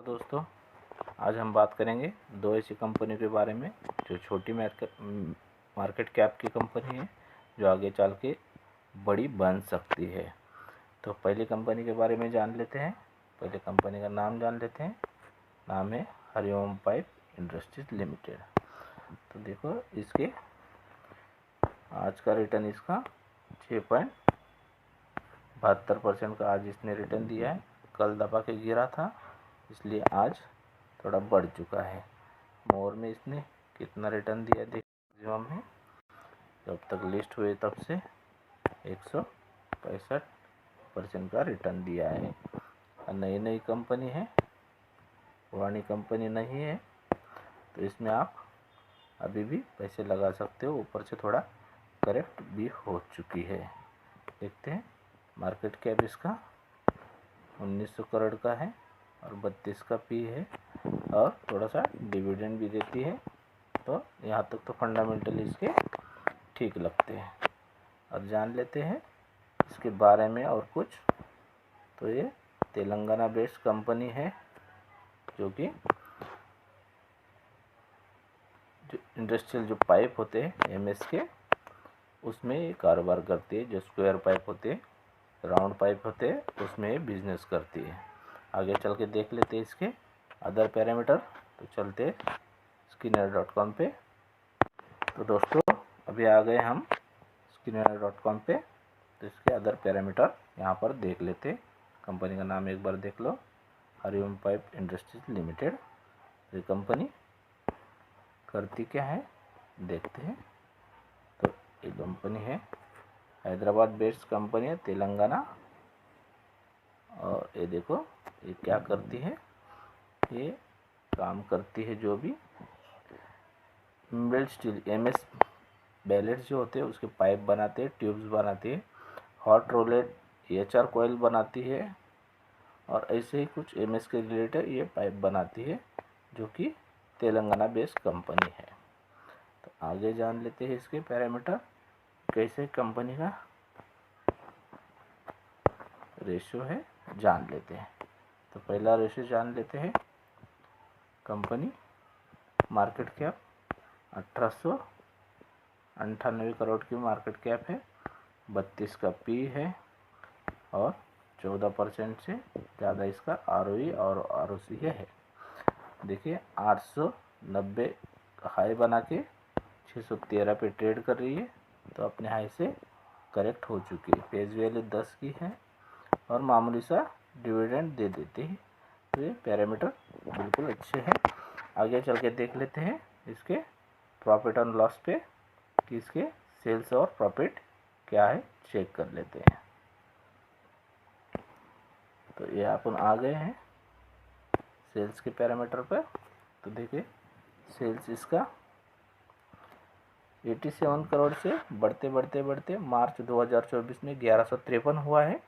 दोस्तों, आज हम बात करेंगे दो ऐसी कंपनी के बारे में जो छोटी मार्केट कैप की कंपनी है, जो आगे चल के बड़ी बन सकती है। तो पहली कंपनी के बारे में जान लेते हैं। पहले कंपनी का नाम जान लेते हैं। नाम है हरिओम पाइप इंडस्ट्रीज लिमिटेड। तो देखो, इसके आज का रिटर्न इसका 6.72% का आज इसने रिटर्न दिया है। कल दबा के गिरा था, इसलिए आज थोड़ा बढ़ चुका है। मोर में इसने कितना रिटर्न दिया देख, मैक्सिमम में जब तक लिस्ट हुए तब से 165% का रिटर्न दिया है। नई कंपनी है, पुरानी कंपनी नहीं है, तो इसमें आप अभी भी पैसे लगा सकते हो। ऊपर से थोड़ा करेक्ट भी हो चुकी है। देखते हैं, मार्केट कैप इसका 1900 करोड़ का है और 32 का पी है, और थोड़ा सा डिविडेंड भी देती है। तो यहाँ तक तो फंडामेंटल इसके ठीक लगते हैं। अब जान लेते हैं इसके बारे में और कुछ। तो ये तेलंगाना बेस्ड कंपनी है, जो कि जो इंडस्ट्रियल जो पाइप होते हैं एमएस के, उसमें ये कारोबार करती है। जो स्क्वायर पाइप होते हैं, राउंड पाइप होते हैं, उसमें ये बिजनेस करती है। आगे चल के देख लेते हैं इसके अदर पैरामीटर। तो चलते स्किनर.com पे। तो दोस्तों, अभी आ गए हम स्किनर.com पे। तो इसके अदर पैरामीटर यहाँ पर देख लेते। कंपनी का नाम एक बार देख लो, हरिओम पाइप इंडस्ट्रीज लिमिटेड। ये कंपनी करती क्या है देखते हैं। तो ये कंपनी है हैदराबाद बेस्ड कंपनी है, तेलंगाना। और ये देखो, ये क्या करती है, ये काम करती है जो भी मिल्ड स्टील एमएस बैलेट्स जो होते हैं उसके पाइप बनाते हैं, ट्यूब्स बनाती है, हॉट रोलेट एचआर कॉयल बनाती है, और ऐसे ही कुछ एमएस के रिलेटेड ये पाइप बनाती है, जो कि तेलंगाना बेस्ड कंपनी है। तो आगे जान लेते हैं इसके पैरामीटर, कैसे कंपनी का रेशियो है जान लेते हैं। तो पहला रेशियो जान लेते हैं। कंपनी मार्केट कैप 1898 करोड़ की मार्केट कैप है, 32 का पी है, और 14% से ज़्यादा इसका आरओई और आरओसी है। देखिए, 890 हाई बना के 613 पे ट्रेड कर रही है। तो अपने हाई से करेक्ट हो चुकी है। पेज वैल्यू 10 की है और मामूली सा डिविडेंड दे देती है। तो ये पैरामीटर बिल्कुल अच्छे हैं। आगे चल के देख लेते हैं इसके प्रॉफिट एंड लॉस पे, कि इसके सेल्स और प्रॉफिट क्या है चेक कर लेते हैं। तो ये अपन आ गए हैं सेल्स के पैरामीटर पर। तो देखिए, सेल्स इसका 87 करोड़ से बढ़ते मार्च 2024 में 1153 हुआ है,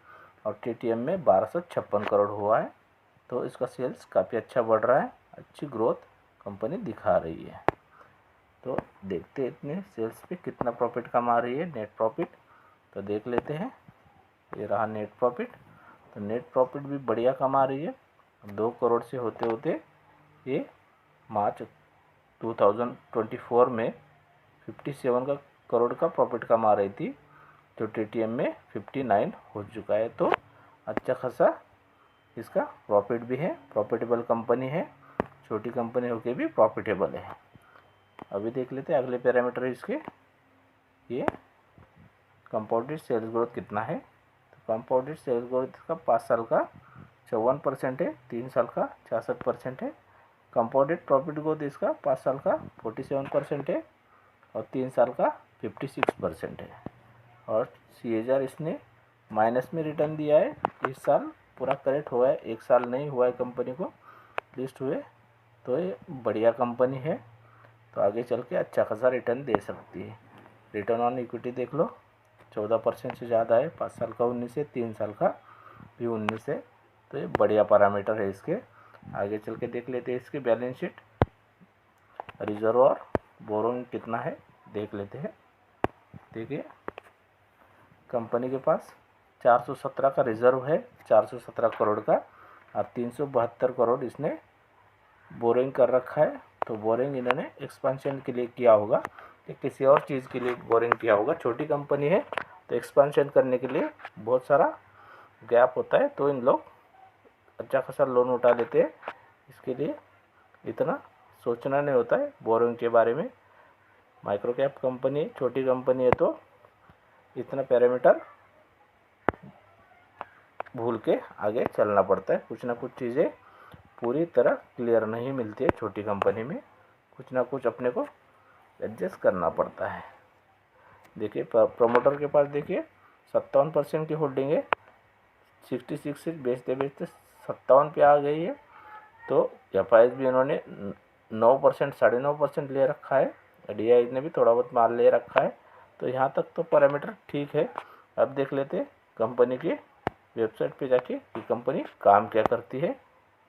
और टीटीएम में 1256 करोड़ हुआ है। तो इसका सेल्स काफ़ी अच्छा बढ़ रहा है, अच्छी ग्रोथ कंपनी दिखा रही है। तो देखते हैं इतने सेल्स पे कितना प्रॉफिट कमा रही है, नेट प्रॉफिट। तो देख लेते हैं, ये रहा नेट प्रॉफिट। तो नेट प्रॉफिट भी बढ़िया कमा रही है। 2 करोड़ से होते होते ये मार्च 2024 में 57 करोड़ का प्रॉफिट कमा रही थी, जो टीटीएम में 59 हो चुका है। तो अच्छा खासा इसका प्रॉफिट भी है, प्रॉफिटेबल कंपनी है। छोटी कंपनी होके भी प्रॉफिटेबल है। अभी देख लेते हैं अगले पैरामीटर इसके, ये कंपाउंडेड सेल्स ग्रोथ कितना है। तो कंपाउंडेड सेल्स ग्रोथ इसका 5 साल का 54% है, 3 साल का 66% है। कंपाउंडेड प्रॉफिट ग्रोथ इसका 5 साल का 47% है, और 3 साल का 56% है। और CAGR इसने माइनस में रिटर्न दिया है। इस साल पूरा करेक्ट हुआ है, 1 साल नहीं हुआ है कंपनी को लिस्ट हुए। तो ये बढ़िया कंपनी है, तो आगे चल के अच्छा खासा रिटर्न दे सकती है। रिटर्न ऑन इक्विटी देख लो, 14% से ज़्यादा है। 5 साल का 19 है, 3 साल का भी 19 है। तो ये बढ़िया पैरामीटर है इसके। आगे चल के देख लेते हैं इसके बैलेंस शीट। रिजर्व और बोरोइंग कितना है देख लेते हैं। देखिए, कंपनी के पास 417 का रिजर्व है, 417 करोड़ का, और 372 करोड़ इसने बोरिंग कर रखा है। तो बोरिंग इन्होंने एक्सपेंशन के लिए किया होगा कि किसी और चीज़ के लिए बोरिंग किया होगा। छोटी कंपनी है तो एक्सपेंशन करने के लिए बहुत सारा गैप होता है, तो इन लोग अच्छा खासा लोन उठा लेते हैं। इसके लिए इतना सोचना नहीं होता है बोरिंग के बारे में। माइक्रो कैप कंपनी है, छोटी कंपनी है, तो इतना पैरामीटर भूल के आगे चलना पड़ता है। कुछ ना कुछ चीज़ें पूरी तरह क्लियर नहीं मिलती है छोटी कंपनी में, कुछ ना कुछ अपने को एडजस्ट करना पड़ता है। देखिए प्रमोटर के पास देखिए 57% की होल्डिंग है, 66 से बेचते बेचते 57 पे आ गई है। तो एफआईएस भी इन्होंने 9% 9.5% ले रखा है, डीआई ने भी थोड़ा बहुत माल ले रखा है। तो यहाँ तक तो पैरामीटर ठीक है। अब देख लेते हैं कंपनी की वेबसाइट पे जाके कि कंपनी काम क्या करती है,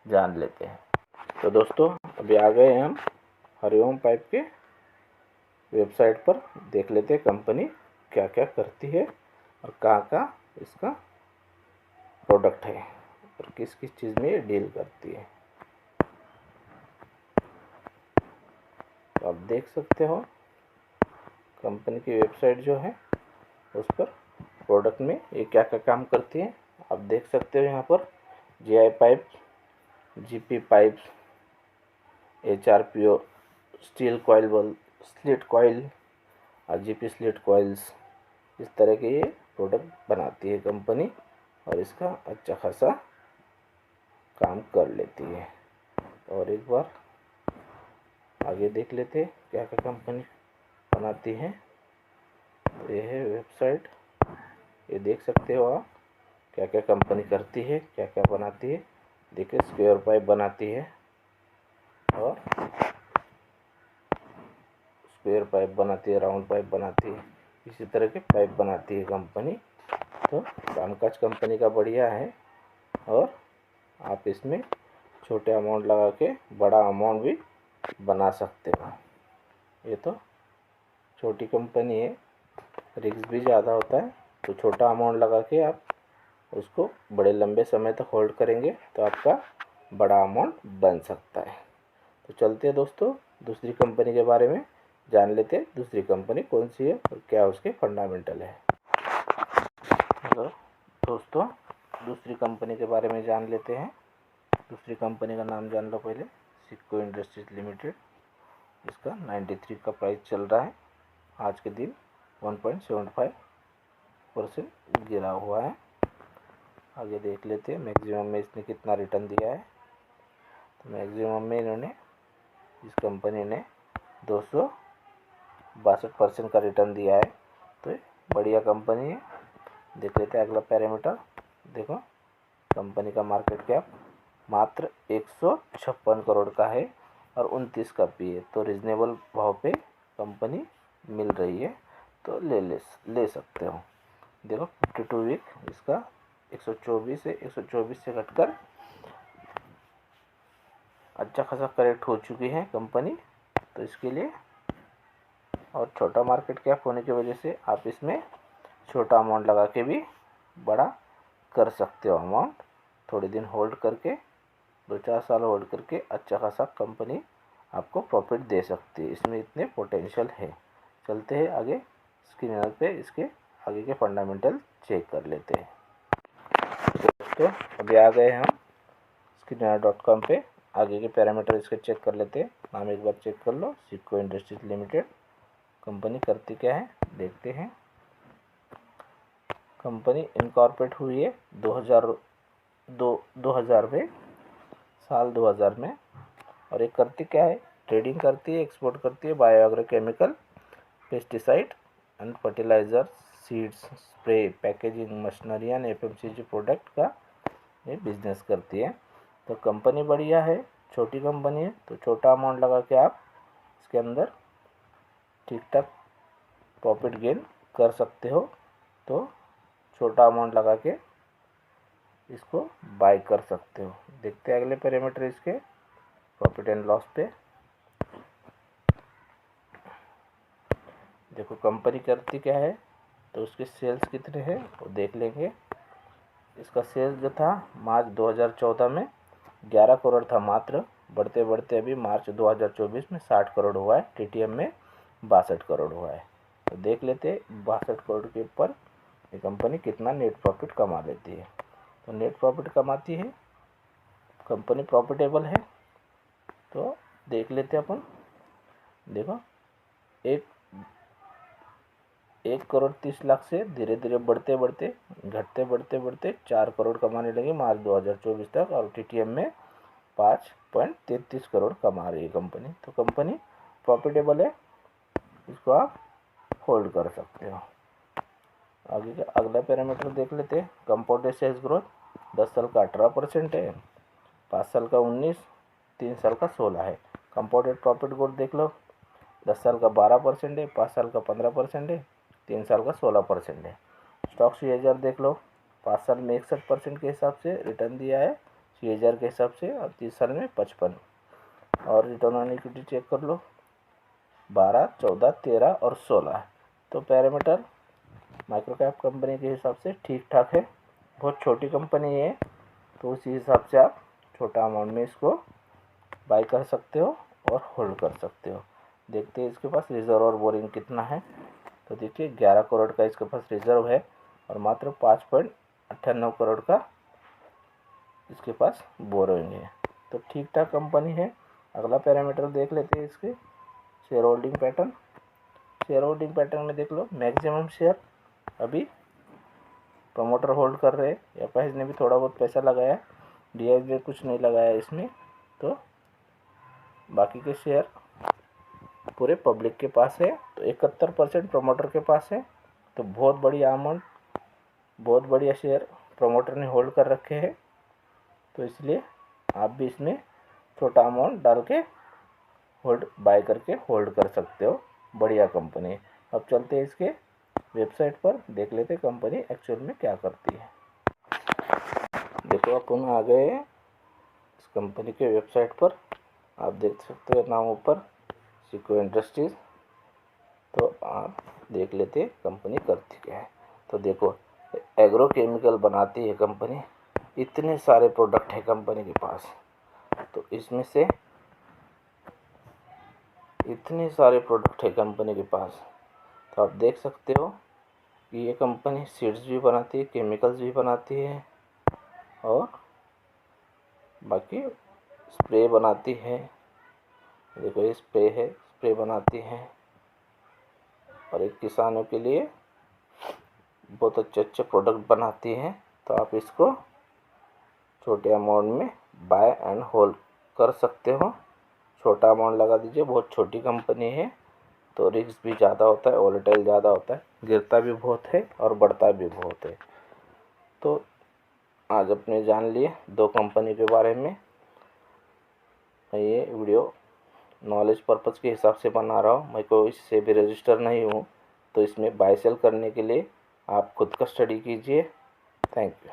जान लेते हैं। तो दोस्तों अभी आ गए हैं हम हरिओम पाइप के वेबसाइट पर। देख लेते हैं कंपनी क्या क्या करती है और कहाँ इसका प्रोडक्ट है और किस किस चीज़ में ये डील करती है। तो आप देख सकते हो कंपनी की वेबसाइट जो है उस पर प्रोडक्ट में ये क्या क्या काम करती है आप देख सकते हो। यहाँ पर GI pipe, GP pipes, HRPO, steel coil bulb, slit coil और जीपी स्लिट कॉइल्स, इस तरह के ये प्रोडक्ट बनाती है कंपनी और इसका अच्छा खासा काम कर लेती है। और एक बार आगे देख लेते हैं क्या क्या कंपनी बनाती है। तो ये है वेबसाइट, ये देख सकते हो आप क्या क्या कंपनी करती है, क्या क्या बनाती है। देखिए स्क्वायर पाइप बनाती है और स्क्वायर पाइप बनाती है, राउंड पाइप बनाती है, इसी तरह के पाइप बनाती है कंपनी। तो कामकाज कंपनी का बढ़िया है और आप इसमें छोटे अमाउंट लगा के बड़ा अमाउंट भी बना सकते हो। ये तो छोटी कंपनी है, रिस्क भी ज़्यादा होता है, तो छोटा अमाउंट लगा के आप उसको बड़े लंबे समय तक होल्ड करेंगे तो आपका बड़ा अमाउंट बन सकता है। तो चलते हैं दोस्तों दूसरी कंपनी के बारे में जान लेते हैं, दूसरी कंपनी कौन सी है और क्या उसके फंडामेंटल है। तो दोस्तों दूसरी कंपनी के बारे में जान लेते हैं। दूसरी कंपनी का नाम जान लो पहले, सिक्को इंडस्ट्रीज लिमिटेड। इसका 93 का प्राइस चल रहा है, आज के दिन 1.75% गिरा हुआ है। आगे देख लेते हैं मैक्सिमम में इसने कितना रिटर्न दिया है। तो मैक्सिमम में इन्होंने इस कंपनी ने 262% का रिटर्न दिया है। तो बढ़िया कंपनी है। देख लेते हैं अगला पैरामीटर। देखो कंपनी का मार्केट कैप मात्र 156 करोड़ का है और 29 का पी है। तो रिजनेबल भाव पे कंपनी मिल रही है, तो ले सकते हो। देखो 52 वीक इसका 124 से घटकर अच्छा खासा करेक्ट हो चुकी है कंपनी। तो इसके लिए और छोटा मार्केट कैप होने की वजह से आप इसमें छोटा अमाउंट लगा के भी बड़ा कर सकते हो। अमाउंट थोड़े दिन होल्ड करके 2-4 साल होल्ड करके अच्छा खासा कंपनी आपको प्रॉफिट दे सकती है, इसमें इतने पोटेंशियल है। चलते हैं आगे स्क्रीनर पे इसके आगे के फंडामेंटल चेक कर लेते हैं। दोस्तों अभी आ गए हम स्क्रीनर.com पे, आगे के पैरामीटर इसके चेक कर लेते हैं। नाम एक बार चेक कर लो, सिक्को इंडस्ट्रीज लिमिटेड। कंपनी करती क्या है देखते हैं। कंपनी इनकॉर्पोरेट हुई है 2000 में, साल 2000 में। और एक करती क्या है, ट्रेडिंग करती है, एक्सपोर्ट करती है bio agrochemical, pesticide and fertiliser, seeds, spray, packaging, machinery and FMCG product का ये बिजनेस करती है। तो कंपनी बढ़िया है, छोटी कंपनी है, तो छोटा अमाउंट लगा के आप इसके अंदर ठीक ठाक प्रॉफिट गेन कर सकते हो। तो छोटा अमाउंट लगा के इसको बाय कर सकते हो। देखते हैं अगले पैरामीटर इसके प्रॉफिट एंड लॉस पे। देखो कंपनी करती क्या है, तो उसके सेल्स कितने हैं वो देख लेंगे। इसका सेल्स जो था मार्च 2014 में 11 करोड़ था मात्र, बढ़ते बढ़ते अभी मार्च 2024 में 60 करोड़ हुआ है, टीटीएम में 62 करोड़ हुआ है। तो देख लेते 62 करोड़ के ऊपर ये कंपनी कितना नेट प्रॉफिट कमा लेती है। तो नेट प्रॉफिट कमाती है, कंपनी प्रॉफिटेबल है। तो देख लेते अपन, देखो 1,30,00,000 से धीरे धीरे बढ़ते बढ़ते बढ़ते बढ़ते 4 करोड़ कमाने लगी मार्च 2024 तक, और टीटीएम में 5.33 करोड़ कमा रही है कंपनी। तो कंपनी प्रॉफिटेबल है, इसको आप होल्ड कर सकते हो। आगे का अगला पैरामीटर देख लेते हैं। कंपाउंडेड सेल्स ग्रोथ 10 साल का 18% है, 5 साल का 19, 3 साल का 16 है। कंपाउंडेड प्रॉफिट ग्रोथ देख लो, 10 साल का 12% है, 5 साल का 15% है, 3 साल का 16% है। स्टॉक CAGR देख लो, 5 साल में 61% के हिसाब से रिटर्न दिया है CAGR के हिसाब से, और 30 साल में 55। और रिटर्न ऑन इक्विटी चेक कर लो, 12, 14, 13 और 16। तो पैरामीटर माइक्रो कैप कंपनी के हिसाब से ठीक ठाक है। बहुत छोटी कंपनी है, तो उसी हिसाब से आप छोटा अमाउंट में इसको बाय कर सकते हो और होल्ड कर सकते हो। देखते हैं इसके पास रिजर्व और बोरिंग कितना है। तो देखिए 11 करोड़ का इसके पास रिजर्व है और मात्र 5.98 करोड़ का इसके पास बोरोइंग है। तो ठीक ठाक कंपनी है। अगला पैरामीटर देख लेते हैं इसके share holding pattern. Share holding pattern में देख लो, मैक्सिमम शेयर अभी प्रमोटर होल्ड कर रहे हैं, एफआईज ने भी थोड़ा बहुत पैसा लगाया, डीआईज ने कुछ नहीं लगाया इसमें। तो बाकी के शेयर पूरे पब्लिक के पास है। तो 71% प्रमोटर के पास है। तो बहुत बढ़िया अमाउंट, बहुत बढ़िया शेयर प्रमोटर ने होल्ड कर रखे हैं। तो इसलिए आप भी इसमें छोटा अमाउंट डाल के बाय करके होल्ड कर सकते हो। बढ़िया कंपनी है। अब चलते हैं इसके वेबसाइट पर, देख लेते हैं कंपनी एक्चुअल में क्या करती है। देखो अपन आ गए इस कंपनी के वेबसाइट पर, आप देख सकते हो नाम ऊपर सिको इंडस्ट्रीज। तो आप देख लेते कंपनी करती क्या है। तो देखो एग्रो केमिकल बनाती है कंपनी, इतने सारे प्रोडक्ट है कंपनी के पास। तो इसमें से इतने सारे प्रोडक्ट है कंपनी के पास, तो आप देख सकते हो कि ये कंपनी सीड्स भी बनाती है, केमिकल्स भी बनाती है, और बाकी स्प्रे बनाती है। देखो ये स्प्रे है, स्प्रे बनाती है, और एक किसानों के लिए बहुत अच्छे अच्छे प्रोडक्ट बनाती है। तो आप इसको छोटे अमाउंट में बाय एंड होल्ड कर सकते हो। छोटा अमाउंट लगा दीजिए, बहुत छोटी कंपनी है, तो रिस्क भी ज़्यादा होता है, वोलेटाइल ज़्यादा होता है, गिरता भी बहुत है और बढ़ता भी बहुत है। तो आज अपने जान लिए 2 कंपनी के बारे में। ये वीडियो नॉलेज पर्पज़ के हिसाब से बना रहा हूँ, मैं कोई इससे भी रजिस्टर नहीं हूँ। तो इसमें बाय सेल करने के लिए आप खुद का स्टडी कीजिए। Thank you.